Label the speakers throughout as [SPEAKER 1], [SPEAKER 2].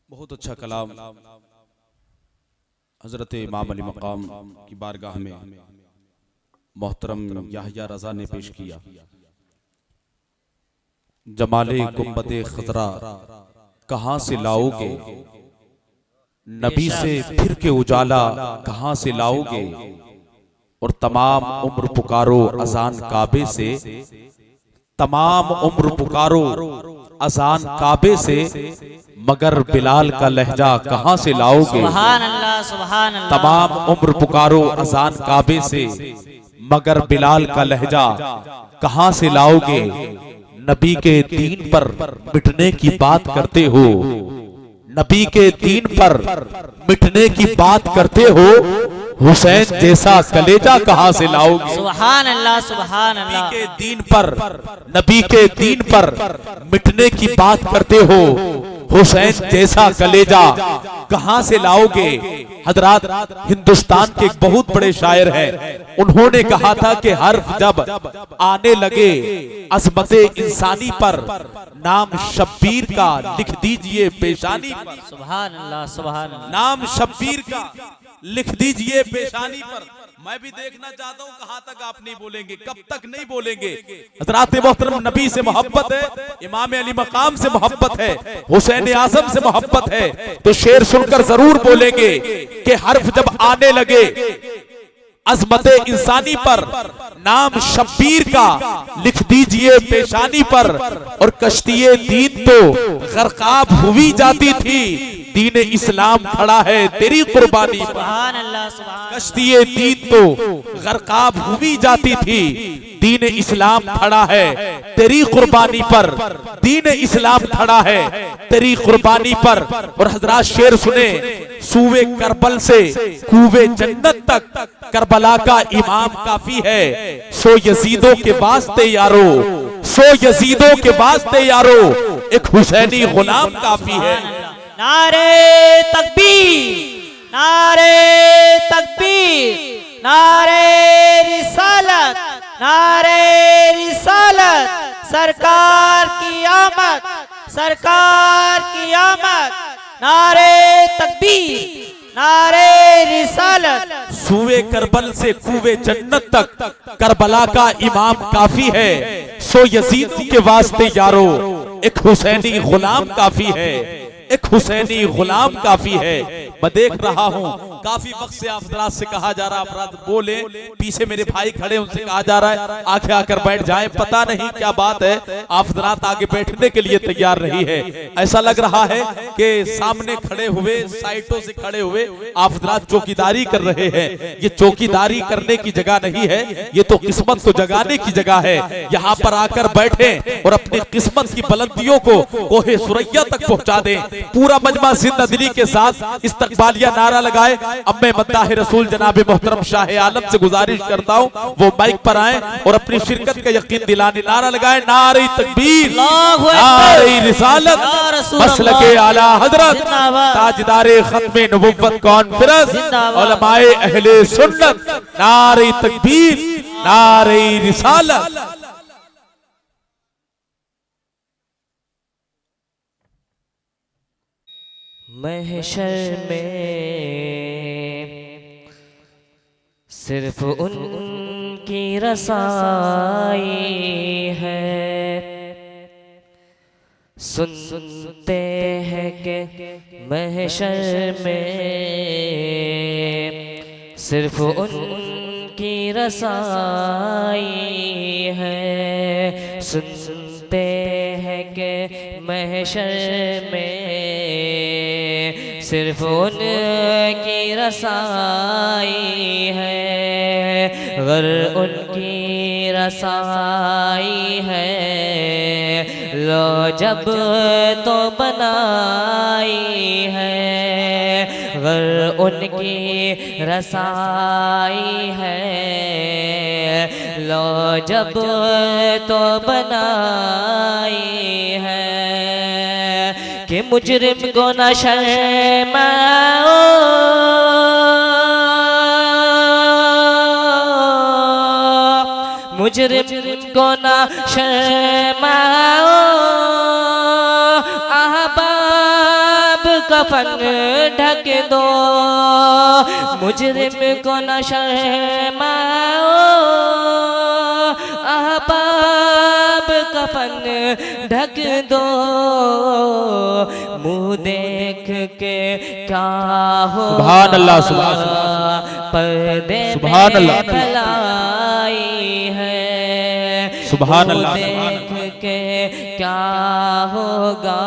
[SPEAKER 1] बहुत अच्छा कलाम हजरत इमाम अली मकाम की बारगाह में मोहतरम याहिया रजा ने पेश किया। जमाले गुंबदे खजरा कहां से लाओगे, नबी से फिर के उजाला कहां से लाओगे, और तमाम उम्र पुकारो अजान काबे से, तमाम उम्र पुकारो अजान काबे से, मगर बिलाल का लहजा कहां से लाओगे।
[SPEAKER 2] सुभान अल्लाह, सुभान अल्लाह।
[SPEAKER 1] तमाम उम्र पुकारो अजान काबे से, मगर बिलाल का लहजा कहां से लाओगे। नबी के दीन पर मिटने की बात करते हो, नबी के दीन पर मिटने की बात करते हो, हुसैन जैसा कलेजा कहां से लाओगे।
[SPEAKER 2] सुभान अल्लाह, सुभान अल्लाह।
[SPEAKER 1] नबी के दीन पर, नबी के दीन पर मिटने की बात करते हो, हुसैन जैसा कलेजा कहां से लाओगे। हजरात हिंदुस्तान के एक बहुत बड़े शायर हैं, उन्होंने कहा था कि हर्फ जब आने लगे अज़मते इंसानी पर, नाम शब्बीर का लिख दीजिए पेशानी पर।
[SPEAKER 2] सुभान अल्लाह, सुभान अल्लाह।
[SPEAKER 1] नाम शब्बीर का लिख दीजिए पेशानी पर। मैं भी देखना चाहता हूँ कहां तक आप नहीं बोलेंगे, कब तक नहीं बोलेंगे। हज़रात मोहतरम नबी से मोहब्बत है, इमाम अली मकाम से मोहब्बत है, हुसैन आज़म से मोहब्बत है, तो शेर सुनकर जरूर बोलेंगे कि हर्फ जब आने लगे अज़मते इंसानी पर, नाम शब्बीर का लिख दीजिए पेशानी पर, और कश्तिये दीन तो गरकाब हुई जाती थी, दीन इस्लाम खड़ा है तेरी कुर्बानी पर।
[SPEAKER 2] सुभान अल्लाह, सुभान।
[SPEAKER 1] कश्तिये दीन तो गरकाब हुई जाती थी, दीन इस्लाम खड़ा है तेरी कुर्बानी पर, दीन इस्लाम खड़ा है तेरी कुर्बानी पर। और हजरात शेर सुने, सूवे करबल से कूवे जन्नत तक करबला का इमाम काफी है, सो यजीदों के वास्ते यारो, सो यजीदों के वास्ते यारो, एक हुसैनी गुलाम काफी है।
[SPEAKER 2] नारे तकबीर, नारे तकबीर, नारे रिसालत, नारे रिसालत, सरकार की आमद, सरकार की आमद, नारे तकबीर, नारे रिसालत।
[SPEAKER 1] सूवे करबल से कुवे जन्नत तक करबला का इमाम काफी है, सो यजीदों के वास्ते यारो, एक हुसैनी गुलाम काफी है, एक हुसैनी गुलाम काफी है। मैं देख रहा हूँ काफी वक्त से अफराद से कहा जा रहा, अफराद बोले, पीछे मेरे भाई खड़े उनसे कहा जा रहा है आगे आकर बैठ जाएं। पता नहीं क्या बात है, अफराद आगे बैठने के लिए तैयार नहीं है। ऐसा लग रहा है कि सामने खड़े हुए, साइटों से खड़े हुए अफराद चौकीदारी कर रहे हैं। ये चौकीदारी करने की जगह नहीं है, ये तो किस्मत को जगाने की जगह है। यहाँ पर आकर बैठे और अपनी किस्मत की बुलंदियों को कोहे सुरैया तक पहुंचा दें। पूरा मजमा जिंदा दिली के साथ इस्तकबालिया नारा लगाए। अब मैं मद्दाह रसूल जनाब मोहतरम शाह आलम से गुजारिश करता हूँ वो माइक पर आए और अपनी शिरकत का यकीन दिलाने नारा लगाए। नारे तकबीर, नारे रिसालत, मसलके आला हजरत, ताजदारे खत्मे नबुव्वत कॉन्फ्रेंस, उलमाए अहले सुन्नत, नारे तकबीर, नारे रिसालत।
[SPEAKER 2] महशर में सिर्फ उनकी रसाई है, सुनते हैं कि महशर में सिर्फ उनकी रसाई है, सुनते हैं कि महशर में सिर्फ उनकी रसाई है, गर उनकी रसाई है, लो जब तो बनाई है, गर उनकी रसाई है, लो जब तो बनाई है, कि मुजरिम को न शर्माओ, मुजरिम को न शर्माओ, अहबाब का कफन ढक दो, मुजरिम को न शर्माओ, अहबाब कफन ढक दो, मुँह देख के क्या हो
[SPEAKER 1] सुभान अल्लाह, सुभान अल्लाह,
[SPEAKER 2] पर्दे
[SPEAKER 1] सुभान
[SPEAKER 2] में
[SPEAKER 1] अल्लाह,
[SPEAKER 2] भलाई है,
[SPEAKER 1] सुभान
[SPEAKER 2] मुँह
[SPEAKER 1] अल्लाह,
[SPEAKER 2] देख के क्या होगा,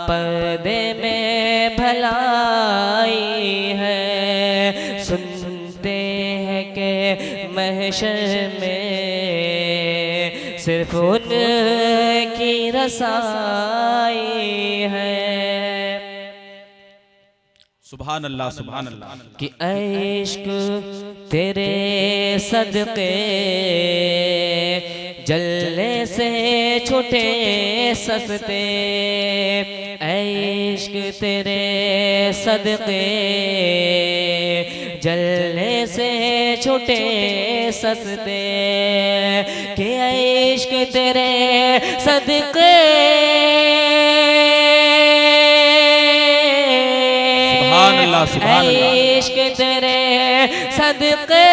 [SPEAKER 2] पर्दे में भलाई है। सुनते हैं कि महशर में सिर्फ उनकी रसाई है।
[SPEAKER 1] सुभान अल्लाह, सुभान अल्लाह,
[SPEAKER 2] कि इश्क तेरे सदके जलने से छूटे सस्ते, इश्क तेरे सदके जलने से छूटे सस्ते, कि इश्क तेरे सदके इश्क तेरे सदके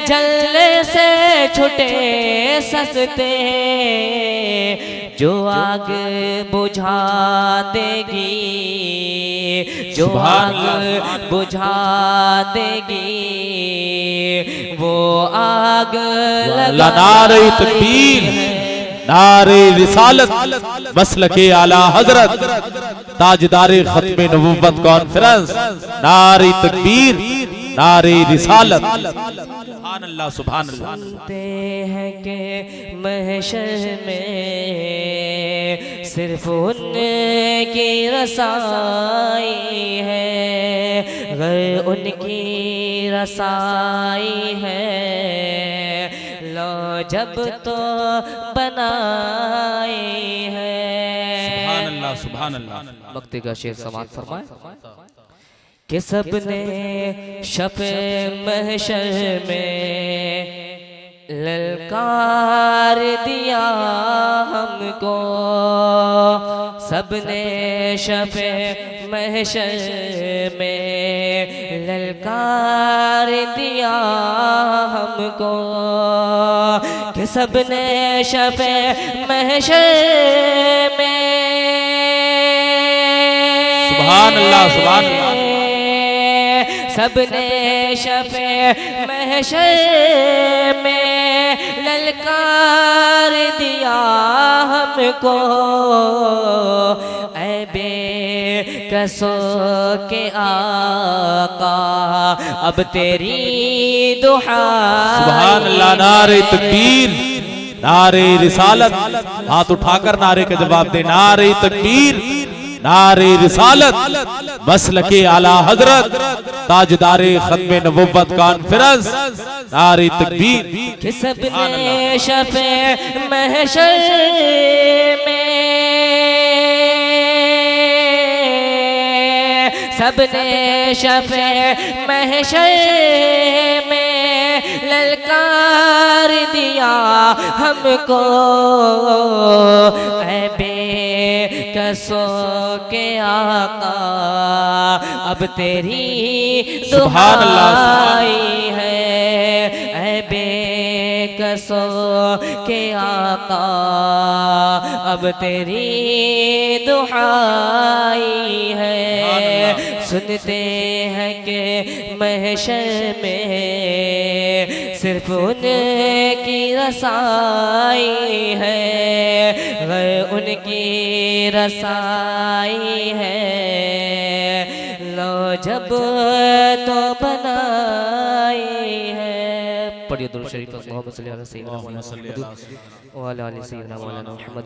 [SPEAKER 2] जलने से छूटे सस्ते, जो आग बुझा देगी, जो आग बुझा देगी, वो आग लगा
[SPEAKER 1] नारे तकबीर, नारे रिसालत, मसलके आला हजरत, ताजदारे खत्मे नबुव्वत कॉन्फ्रेंस, नारे तकबीर, नारे रिसालत। सुभान अल्लाह, सुभान अल्लाह।
[SPEAKER 2] सुनते हैं कि महशर में सिर्फ उनकी रसाई है, गर उनकी रसाई है, लो जब तो बनाई है।
[SPEAKER 1] सुभान अल्लाह, सुभान अल्लाह।
[SPEAKER 2] मक्ति का शेर समाप्त फरमाए कि सबने शफ़े महशर में ललकार दिया हमको, सबने शफ़े महशर में ललकार दिया हमको, कि सबने शफ़े महशर में
[SPEAKER 1] सुभान अल्लाह, सुभान अल्लाह,
[SPEAKER 2] सबने शफ़े महशर में ललकार दिया हमको, ऐ बेकसों के आका अब तेरी दुहाई।
[SPEAKER 1] सुभान अल्लाह, नारे तकबीर, नारे रिसालत, हाथ उठाकर नारे का जवाब दे, नारे तकबीर, नारे रिसालत, मसलके आला हजरत, ताजदारे खत्मे नबुव्वत कॉन्फ्रेंस, नारे तकबीर।
[SPEAKER 2] कि सबने शफ़े महशर में, सबने शफ़े महशर में ललकार दिया हमको, ऐ बेकसों के आका अब तेरी दुहाई है, ऐ बेकसों के आका अब तेरी दुहाई है। सुनते हैं कि महशर में सिर्फ उनकी रसाई है, गर उनकी रसाई है, लो जब तो बनाई है। पढ़िए दुरूद शरीफ मोहम्मद सल्लल्लाहु अलैहि वसल्लम व अला आलि सय्यिदना मौलाना मुहम्मद।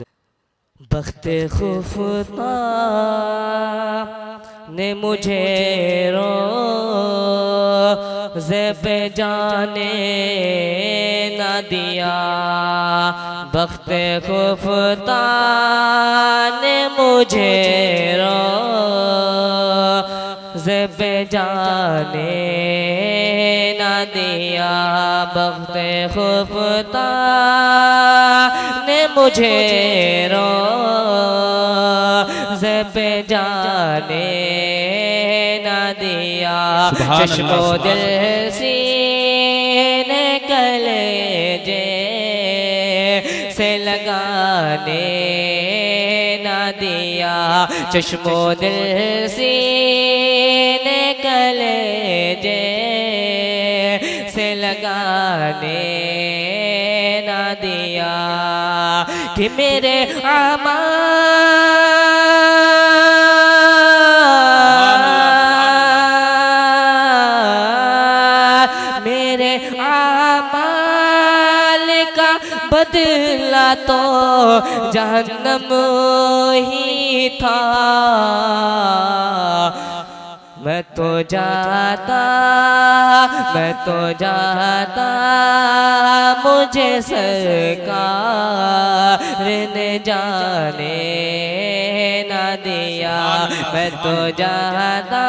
[SPEAKER 2] बख्ते खुफता ने मुझे रोज़े पे जाने न दिया, बख्ते खुफता ने मुझे रोज़े पे जाने न दिया, बख्ते खुफता ने मुझे हमसे पे जाने ना दिया,
[SPEAKER 1] सुभान
[SPEAKER 2] चश्मो
[SPEAKER 1] अल्लाह,
[SPEAKER 2] दिल सीने कलेजे से लगाने ना दिया, चश्मो दिल सीने कलेजे से लगाने ना दिया, कि मेरे मेरे आमाल का बदला तो जहन्नम ही था। मैं तो जाता मुझे सरकार ने जाने ना दिया, मैं तो जाता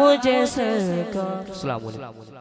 [SPEAKER 2] मुझे सरकार। अस्सलाम वालेकुम।